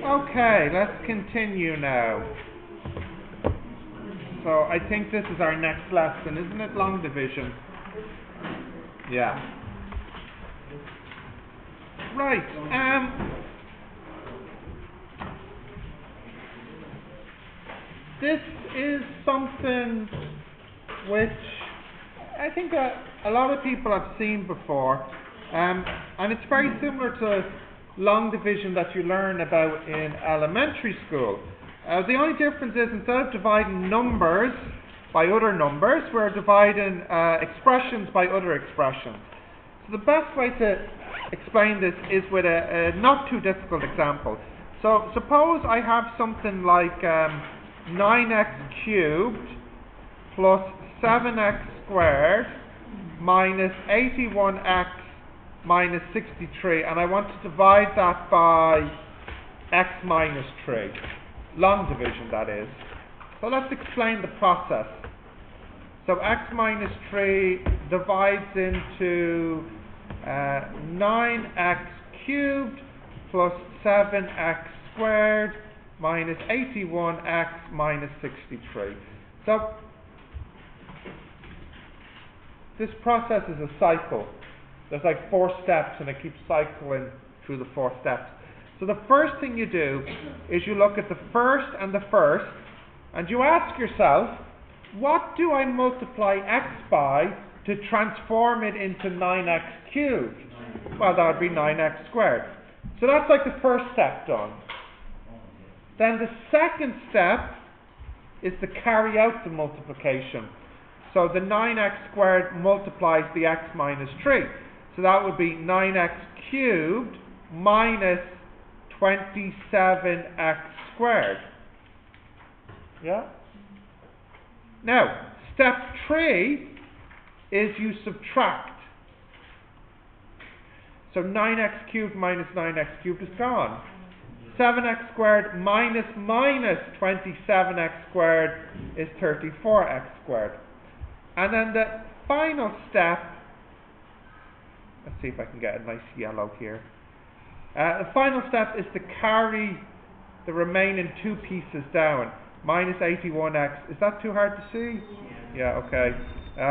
Okay, let's continue now. So I think this is our next lesson, isn't it? Long division. Yeah. Right. This is something which I think a lot of people have seen before, and it's very similar to long division that you learn about in elementary school. The only difference is instead of dividing numbers by other numbers, we're dividing expressions by other expressions. So the best way to explain this is with a not too difficult example. So suppose I have something like 9x cubed plus 7x squared minus 81x minus 63, and I want to divide that by x minus 3. Long division, that is. So let's explain the process. So x minus 3 divides into 9x cubed plus 7x squared minus 81x minus 63. So this process is a cycle. There's like 4 steps and it keeps cycling through the 4 steps. So the first thing you do is you look at the first and the first and you ask yourself, what do I multiply x by to transform it into 9x cubed? Well, that would be 9x squared. So that's like the first step done. Then the second step is to carry out the multiplication. So the 9x squared multiplies the x minus 3. So that would be 9x cubed minus 27x squared. Yeah? Now, step 3 is you subtract. So 9x cubed minus 9x cubed is gone. 7x squared minus 27x squared is 34x squared. And then the final step, let's see if I can get a nice yellow here. The final step is to carry the remaining 2 pieces down. Minus 81x. Is that too hard to see? Yeah, okay.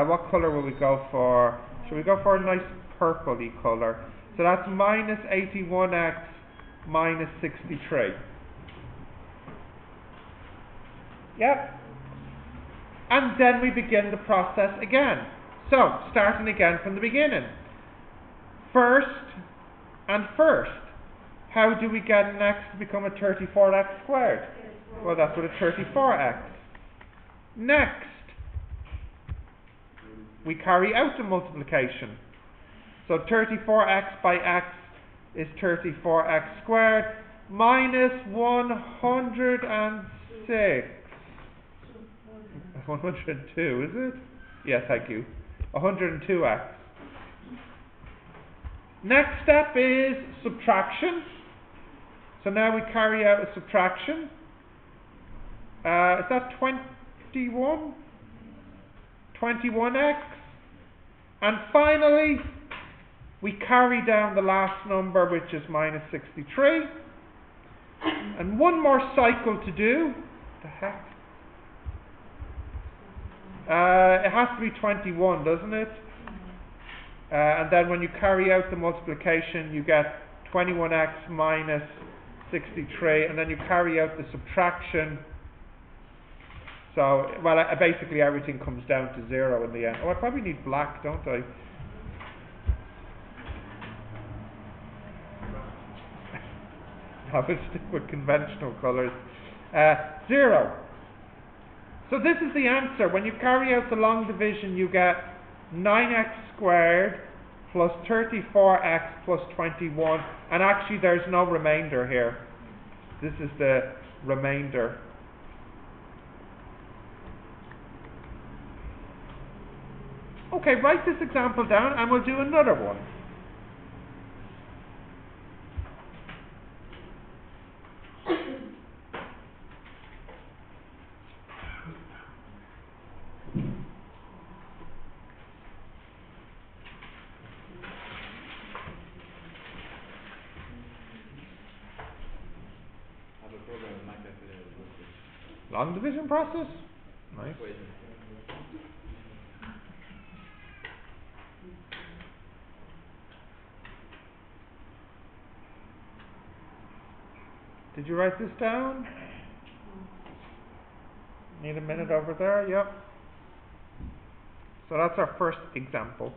What colour will we go for? Should we go for a nice purpley colour? So that's minus 81x minus 63. Yep. And then we begin the process again. So, starting again from the beginning. First and first. How do we get an x to become a 34x squared? Well, that's with a 34x. Next, we carry out the multiplication. So 34x by x is 34x squared minus 106. 102, is it? Yes, thank you. 102x. Next step is subtraction. So now we carry out a subtraction. Is that 21? 21x. And finally, we carry down the last number, which is minus 63. And one more cycle to do. What the heck? It has to be 21, doesn't it? And then when you carry out the multiplication, you get 21x minus 63, and then you carry out the subtraction. So, well, basically everything comes down to 0 in the end. Oh, I probably need black, don't I? I will stick with conventional colours. 0. So this is the answer. When you carry out the long division, you get 9x squared plus 34x plus 21. And actually there's no remainder here. This is the remainder. Okay, write this example down and we'll do another one. Long division process? Nice. Did you write this down? Need a minute over there? Yep. So that's our first example.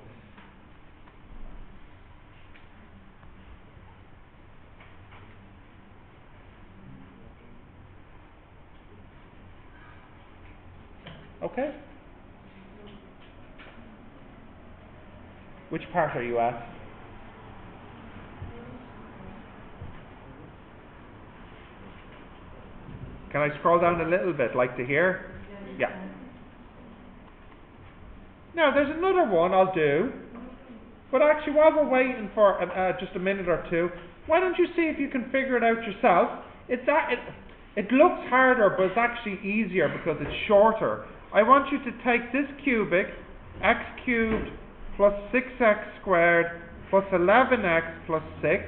Okay. Which part are you at? Can I scroll down a little bit, like to hear? Yeah. Now, there's another one I'll do. But actually, while we're waiting for just a minute or two, why don't you see if you can figure it out yourself? It looks harder, but it's actually easier because it's shorter. I want you to take this cubic, x cubed plus 6x squared plus 11x plus 6,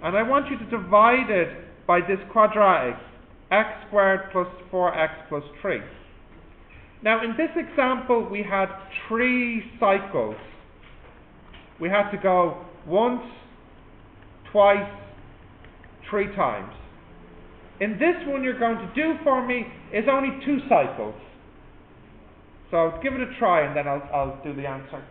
and I want you to divide it by this quadratic, x squared plus 4x plus 3. Now, in this example, we had 3 cycles. We had to go once, twice, 3 times. In this one you're going to do for me is only 2 cycles. So give it a try and then I'll do the answer.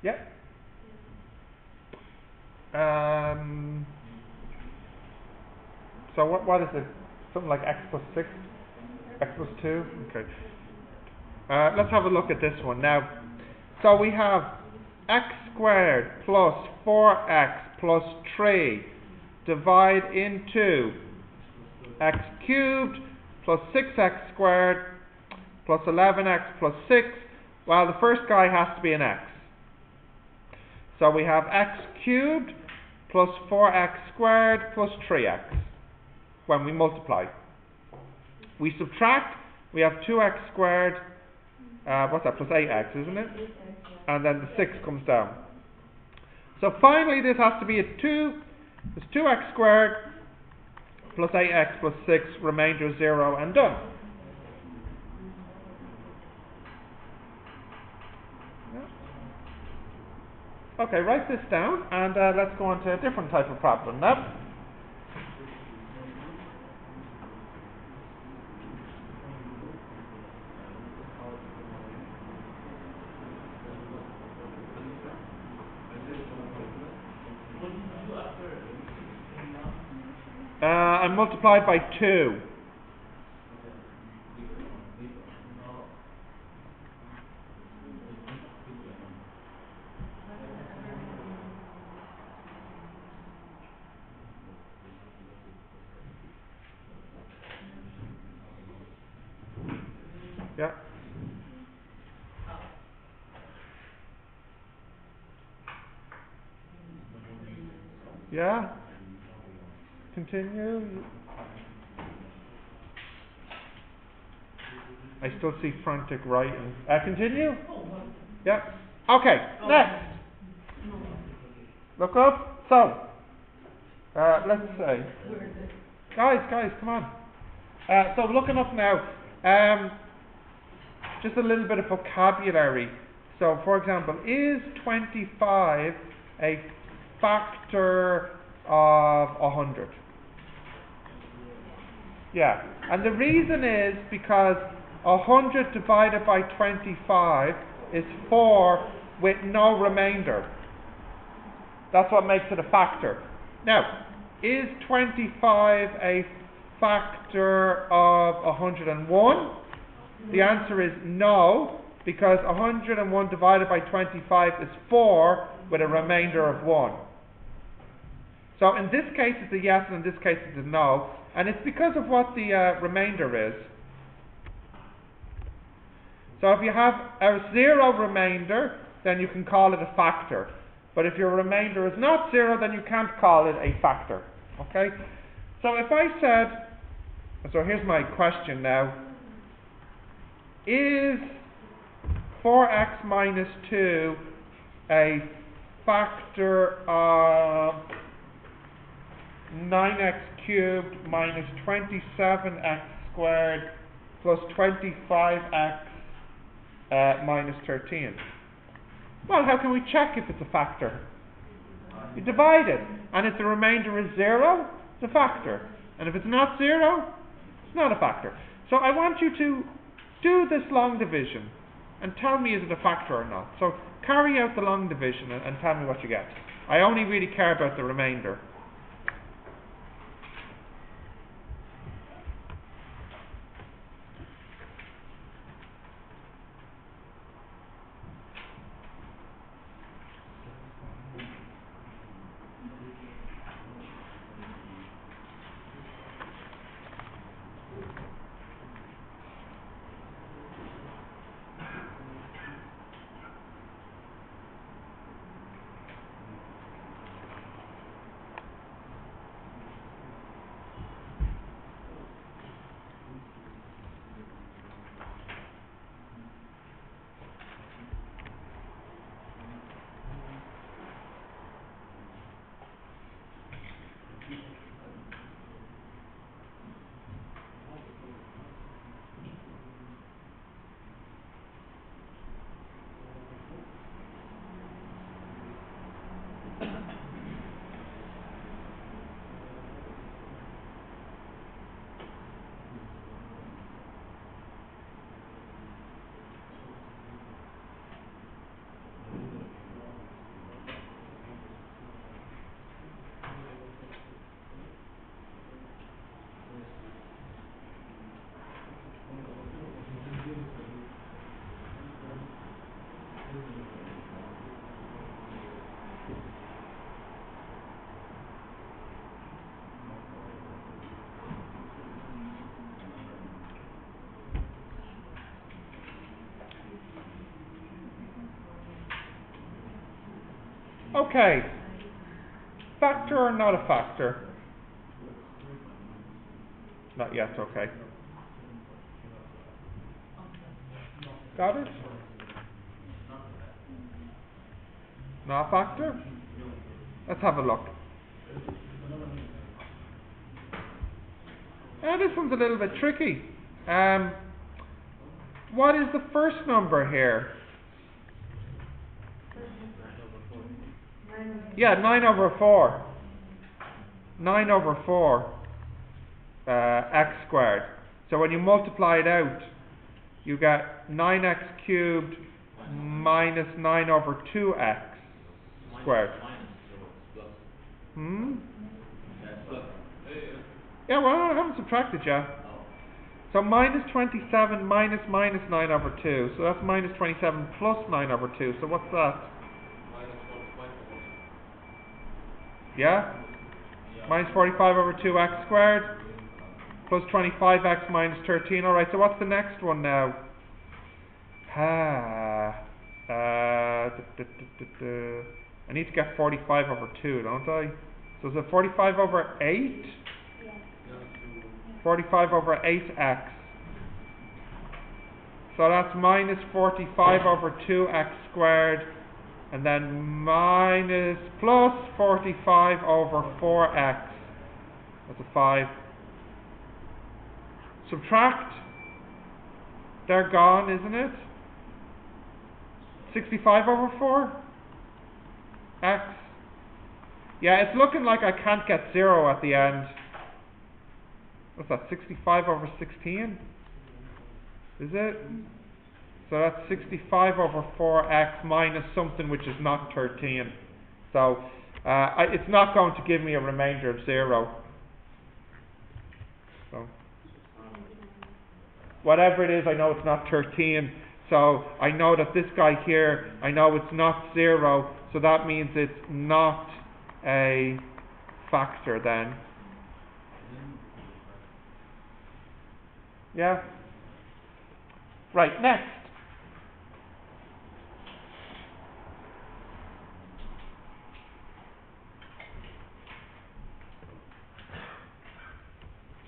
Yep. So what is it? Something like x plus 6? X plus 2? Okay. Let's have a look at this one now. So we have x squared plus 4x plus 3 divide into x cubed plus 6x squared plus 11x plus 6. Well, the first guy has to be an x. So we have x cubed plus 4x squared plus 3x when we multiply. We subtract, we have 2x squared, what's that, plus 8x, isn't it? And then the 6 comes down. So finally this has to be a 2, it's 2x squared plus 8x plus 6, remainder 0, and done. Okay, write this down and let's go on to a different type of problem now. I multiplied by 2. Yeah. Yeah? Continue. I still see frantic writing. Continue? Yeah. Okay, next. Look up. So, let's say. Guys, come on. So looking up now, just a little bit of vocabulary. So, for example, is 25 a factor of 100? Yeah, and the reason is because 100 divided by 25 is 4 with no remainder. That's what makes it a factor. Now, is 25 a factor of 101? The answer is no, because 101 divided by 25 is 4 with a remainder of 1. So in this case it's a yes, and in this case it's a no, and it's because of what the remainder is. So if you have a 0 remainder, then you can call it a factor. But if your remainder is not 0, then you can't call it a factor. Okay? So if I said, so here's my question now. Is 4x minus 2 a factor of 9x cubed minus 27x squared plus 25x minus 13? Well, how can we check if it's a factor? You divide it, and if the remainder is 0, it's a factor. And if it's not 0, it's not a factor. So I want you to do this long division and tell me is it a factor or not. So carry out the long division and tell me what you get. I only really care about the remainder. Okay, factor or not a factor? Not yet, okay. Got it? Not a factor? Let's have a look. Now this one's a little bit tricky. What is the first number here? Yeah, 9 over 4. 9 over 4 x squared. So when you multiply it out, you get 9x cubed minus 9 over 2x squared. Yeah, well, I haven't subtracted yet. So minus 27 minus 9 over 2. So that's minus 27 plus 9 over 2. So what's that? Yeah? Minus 45 over 2x squared plus 25x minus 13. Alright, so what's the next one now? I need to get 45 over 2, don't I? So is it 45 over 8? 45 over 8x. So that's minus 45 over 2x squared, and then minus plus 45 over 4x. That's a 5. Subtract. They're gone, isn't it? 65 over 4 x. Yeah, it's looking like I can't get 0 at the end. What's that, 65 over 16? Is it? So that's 65 over 4x minus something which is not 13. So it's not going to give me a remainder of 0. So whatever it is, I know it's not 13. So I know that this guy here, I know it's not 0. So that means it's not a factor then. Yeah? Right, next.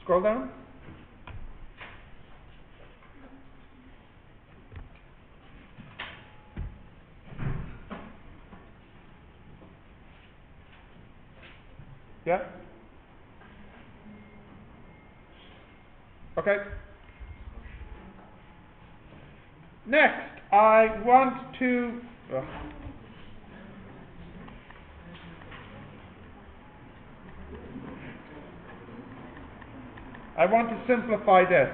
Scroll down. Yeah? Okay. Next, I want to... I want to simplify this.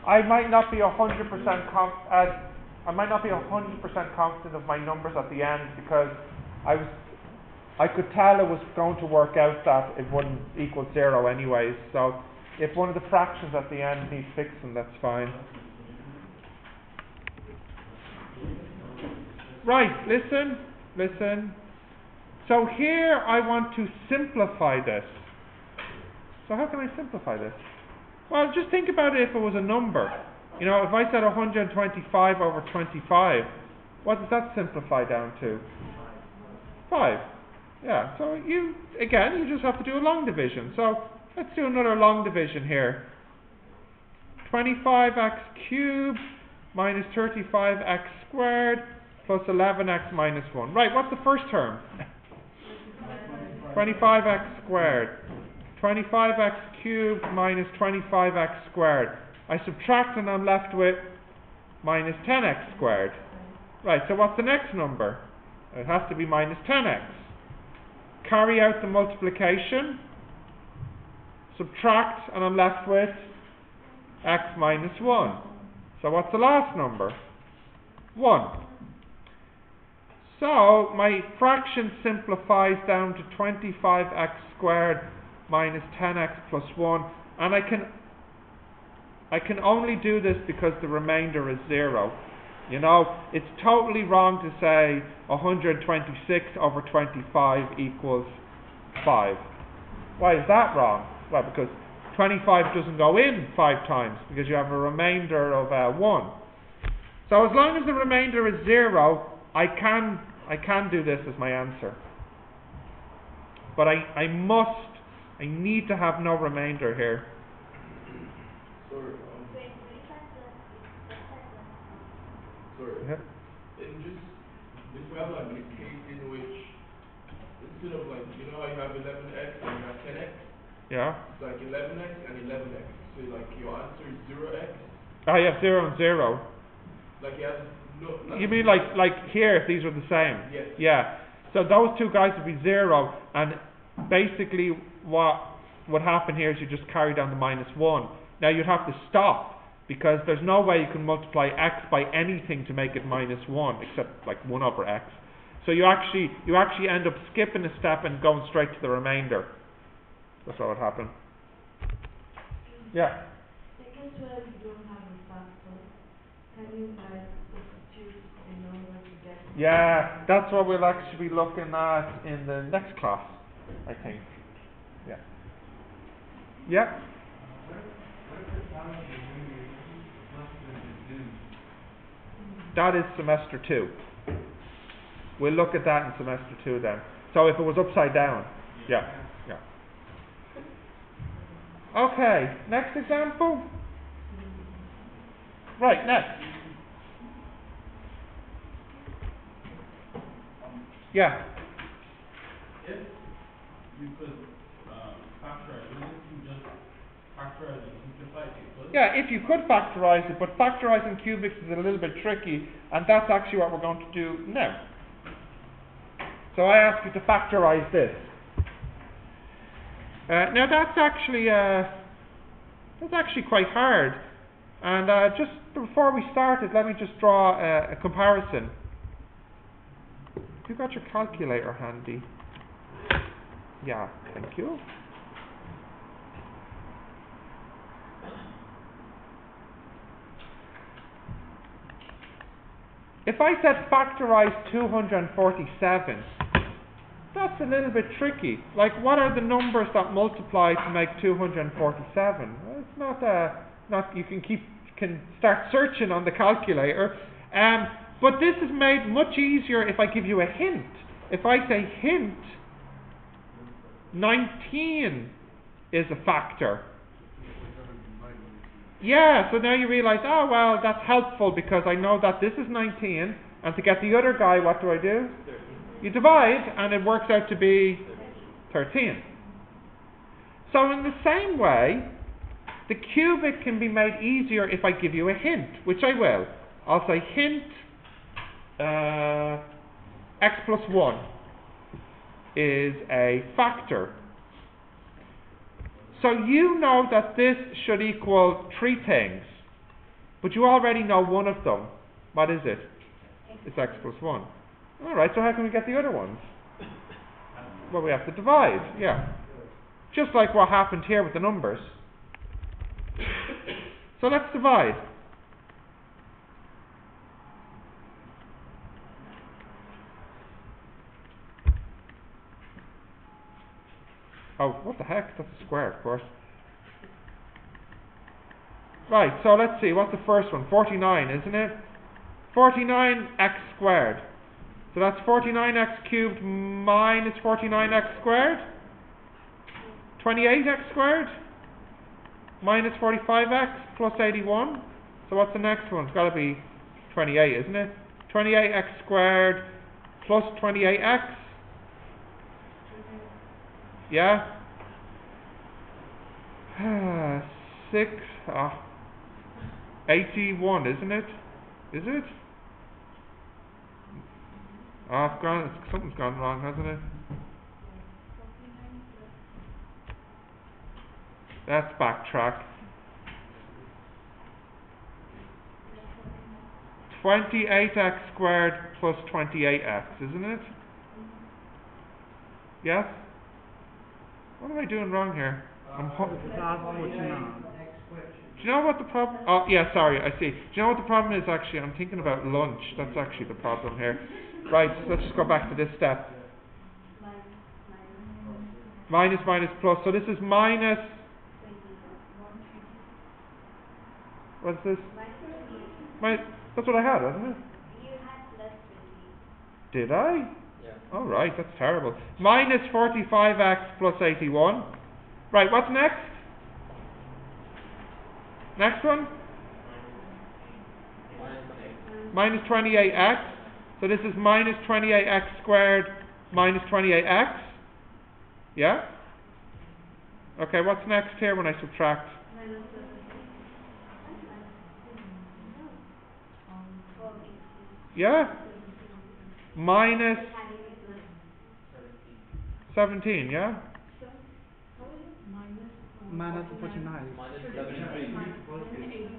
I might not be 100% confident of my numbers at the end because I could tell it was going to work out that it wouldn't equal 0 anyways. So if one of the fractions at the end needs fixing, that's fine. Right, listen. So here I want to simplify this. So how can I simplify this? Well, just think about it if it was a number. You know, if I said 125 over 25, what does that simplify down to? 5. Yeah, so you just have to do a long division. So let's do another long division here. 25x cubed minus 35x squared plus 11x minus 1. Right, what's the first term? 25x squared. 25x cubed minus 25x squared. I subtract and I'm left with minus 10x squared. Right, so what's the next number? It has to be minus 10x. Carry out the multiplication. Subtract and I'm left with x minus 1. So what's the last number? 1. So my fraction simplifies down to 25x squared minus 10x plus 1, and I can only do this because the remainder is 0. You know, it's totally wrong to say 126 over 25 equals 5. Why is that wrong? Well, because 25 doesn't go in 5 times, because you have a remainder of 1. So as long as the remainder is 0, I can do this as my answer. But I need to have no remainder here. Sorry. Yeah. And just if we have like a case in which instead of like you know how you have 11x and you have 10x. Yeah. It's like 11x and 11x. So like your answer is 0x. Oh, you have 0 and 0. Like you have no. You mean like here if these were the same? Yes. Yeah. So those two guys would be 0, and basically what would happen here is you just carry down the minus 1. Now you'd have to stop, because there's no way you can multiply x by anything to make it minus 1 except like 1 over x. So you actually end up skipping a step and going straight to the remainder. That's what would happen. Yeah. Because where you don't have a factor, can you substitute in order to get? Yeah, that's what we'll actually be looking at in the next class, I think. Yeah. Yeah. That is semester 2. We'll look at that in semester 2 then. So if it was upside down. Yeah. Yeah. Okay, next example. Right, next. Yeah. If you could factorize, wouldn't you just factorize and simplify it? Yeah, if you could factorize it, but factorizing cubics is a little bit tricky, and that's actually what we're going to do now. So I ask you to factorize this. Now that's actually quite hard. And just before we started, let me just draw a comparison. Have you got your calculator handy? Yeah, thank you. If I said factorize 247, that's a little bit tricky. Like, what are the numbers that multiply to make 247? Well, it's not. You can start searching on the calculator. But this is made much easier if I give you a hint. If I say hint, 19 is a factor. Yeah, so now you realize, oh well, that's helpful because I know that this is 19, and to get the other guy, what do I do? You divide, and it works out to be 13. So in the same way, the cubic can be made easier if I give you a hint, which I will. I'll say hint x plus 1 is a factor. So you know that this should equal 3 things, but you already know one of them. What is it? It's x plus 1. Alright, so how can we get the other ones? Well, we have to divide, yeah. Just like what happened here with the numbers. So let's divide. Oh, what the heck? That's a square, of course. Right, so let's see. What's the first one? 49, isn't it? 49x squared. So that's 49x cubed minus 49x squared. 28x squared minus 45x plus 81. So what's the next one? It's got to be 28, isn't it? 28x squared plus 28x. Yeah? 81, isn't it? Is it? Oh, something's gone wrong, hasn't it? Let's backtrack. 28x squared plus 28x, isn't it? Yes? What am I doing wrong here? Do you know what the problem? Oh, yeah, sorry, I see. Do you know what the problem is actually? I'm thinking about lunch. That's actually the problem here. Right, let's just go back to this step. Minus, minus, plus. So this is minus. What's this? That's what I had, wasn't it? You had plus 20. Did I? Yeah. All right, that's terrible. Minus 45x plus 81. Right, what's next? Next one? Minus 28x. So this is minus 28x squared minus 28x. Yeah? Okay, what's next here when I subtract? Yeah? Minus 17, yeah? Minus 49. Minus 73.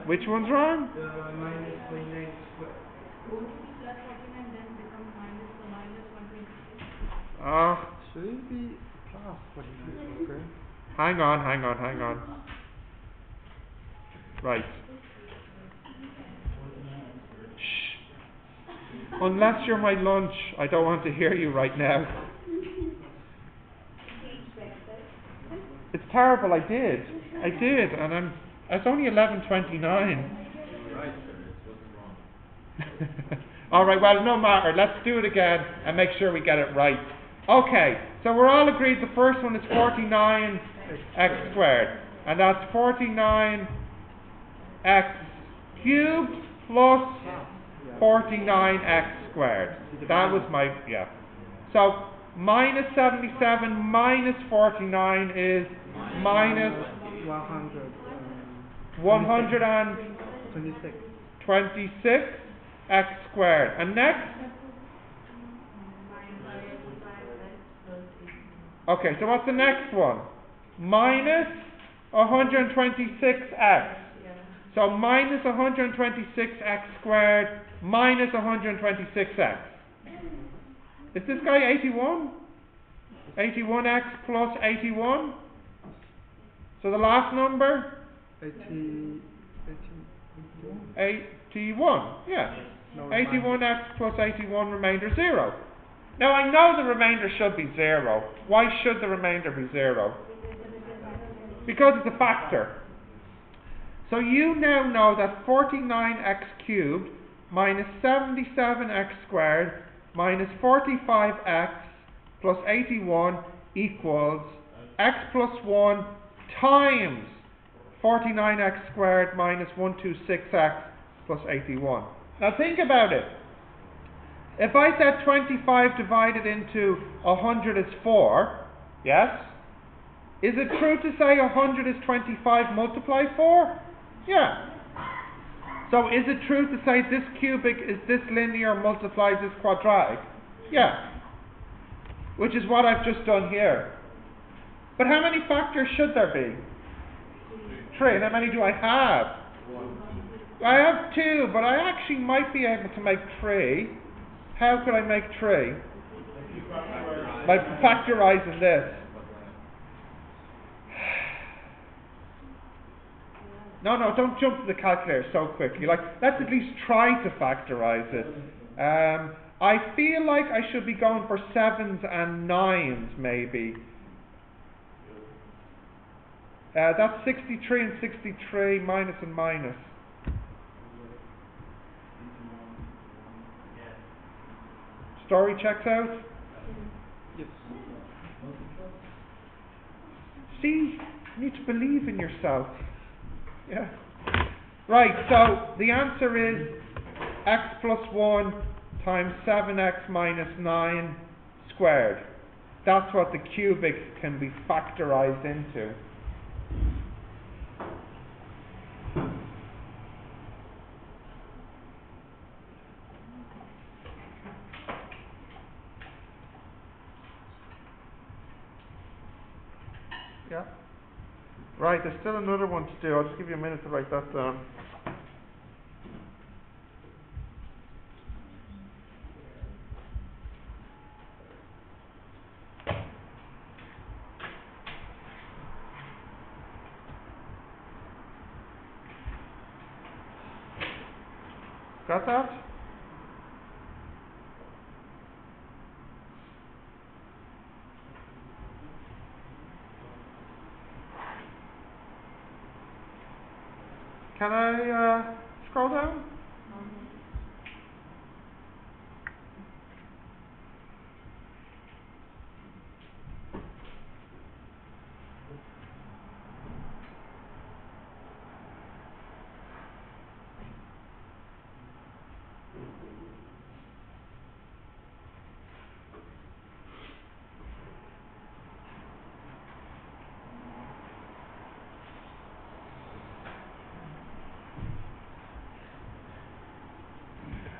Which one's wrong? Minus 29 square. Should it be plus 49 square? Hang on. Right. Shh. Unless you're my lunch, I don't want to hear you right now. It's terrible, I did, and it's only 11:29. Right, sir, it wasn't wrong. Alright, well, no matter. Let's do it again and make sure we get it right. Okay, so we're all agreed the first one is 49 x squared. And that's 49 x cubed plus 49 x squared. That was my, yeah. So, minus 77 minus 49 is minus 126 x squared. And next? Okay, so what's the next one? Minus 126x. So minus 126x squared minus 126x. Is this guy 81? 81x plus 81? So the last number? 81, yeah. 81x plus 81, remainder 0. Now I know the remainder should be 0. Why should the remainder be 0? Because it's a factor. So you now know that 49x cubed minus 77x squared minus 45x plus 81 equals x plus 1 times 49x squared minus 126x plus 81. Now think about it. If I said 25 divided into 100 is 4, yes? Is it true to say 100 is 25 multiplied 4? Yeah. So is it true to say this cubic is this linear multiplies this quadratic? Yeah. Which is what I've just done here. But how many factors should there be? 3. And how many do I have? 1. I have 2, but I actually might be able to make 3. How could I make 3? By factorizing this. No, don't jump to the calculator so quickly. Like, let's at least try to factorize it. I feel like I should be going for 7s and 9s, maybe. That's 63 and 63, minus and minus. Story checks out? Yes. See, you need to believe in yourself. Yeah. Right, so the answer is x plus 1 times 7x minus 9 squared. That's what the cubics can be factorized into. Yeah. Right, there's still another one to do. I'll just give you a minute to write that down. Got that? Can I scroll down?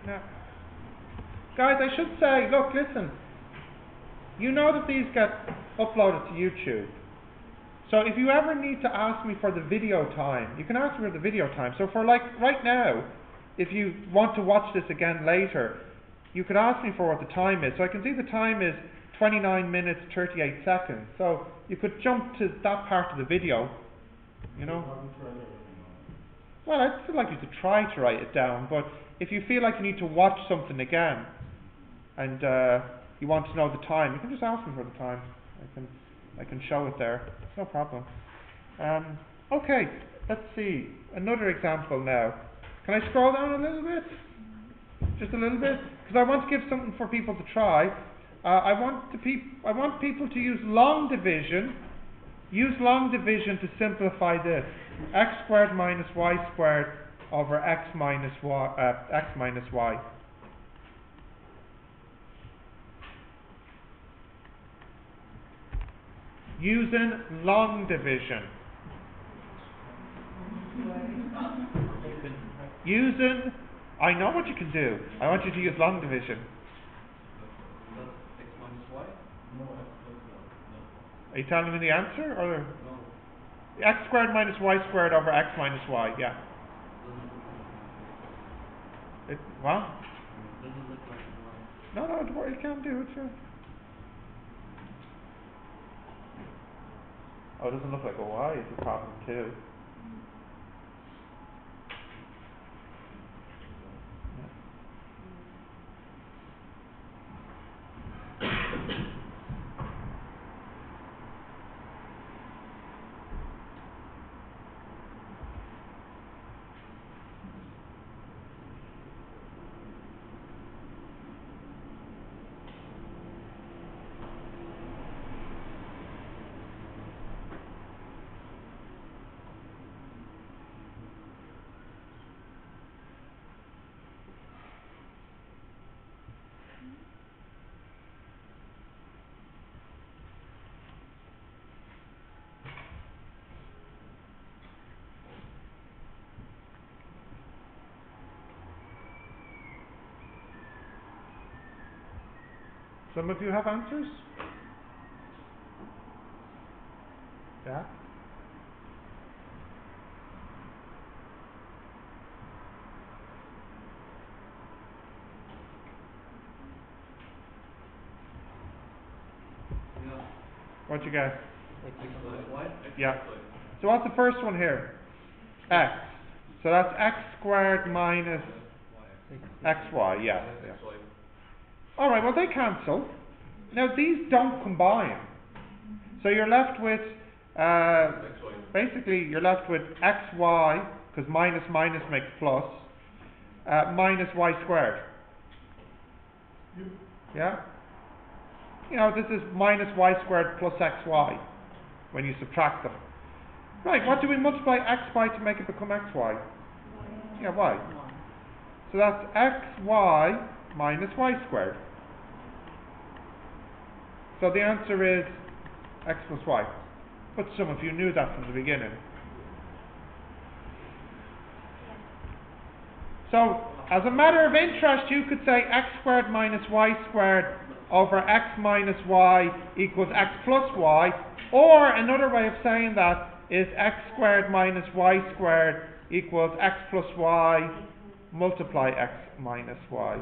Now, guys, I should say, look, listen. You know that these get uploaded to YouTube. So if you ever need to ask me for the video time, you can ask me for the video time. So for like right now, if you want to watch this again later, you could ask me for what the time is. So I can see the time is 29 minutes 38 seconds. So you could jump to that part of the video, you know. Well, I'd still like you to try to write it down, but if you feel like you need to watch something again and you want to know the time, you can just ask me for the time. I can show it there. It's no problem. Okay, let's see. Another example now. Can I scroll down a little bit? just a little bit, because I want to give something for people to try. I want people to use long division. Use long division to simplify this: x squared minus y squared over x minus y. Using long division. Using, I know what you can do. I want you to use long division. X minus y? No, x plus y. No. Are you telling me the answer, or No. x squared minus y squared over x minus y? Yeah. What? Doesn't look like y. No, don't worry, you can't do it. Sure. Oh, it doesn't look like a y. It's a problem too. Some of you have answers? Yeah? Yeah. What'd you get? X plus y? Yeah. So what's the first one here? X. So that's x squared minus xy, yeah. Alright, well they cancel. Now these don't combine. So you're left with, basically you're left with xy, because minus minus makes plus, minus y squared. Yeah? You know, this is minus y squared plus xy, when you subtract them. Right, what do we multiply x by to make it become xy? Yeah, y. So that's xy minus y squared. So the answer is x plus y. But some of you knew that from the beginning. So, as a matter of interest, you could say x squared minus y squared over x minus y equals x plus y. Or another way of saying that is x squared minus y squared equals x plus y multiply x minus y.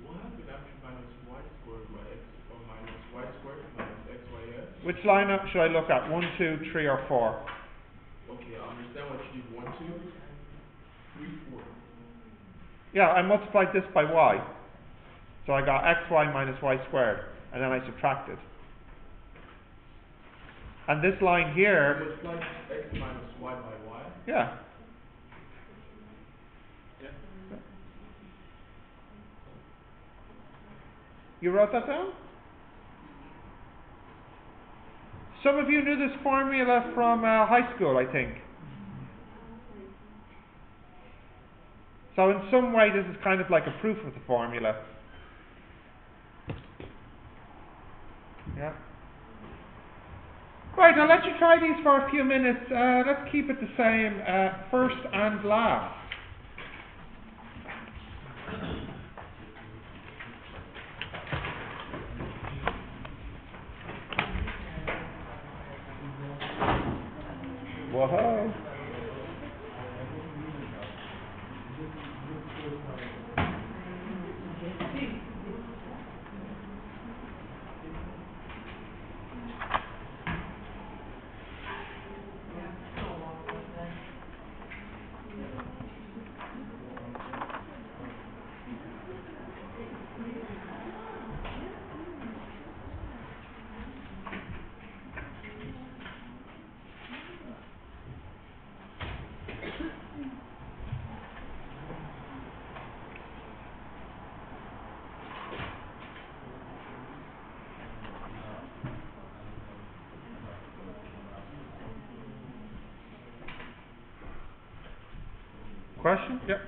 What happened after minus y squared by x or minus y squared minus xys? Which line up should I look at? 1, 2, 3, or 4? Okay, I understand what you did. 1, 2, 3, 4. Yeah, I multiplied this by y. So I got xy minus y squared. And then I subtracted. And this line here... Multiply x minus y by y? Yeah. Yeah. You wrote that down? Some of you knew this formula from high school, I think. So in some way this is kind of like a proof of the formula. Yeah. Right, I'll let you try these for a few minutes. Let's keep it the same, first and last. Whoa. Question? Yep.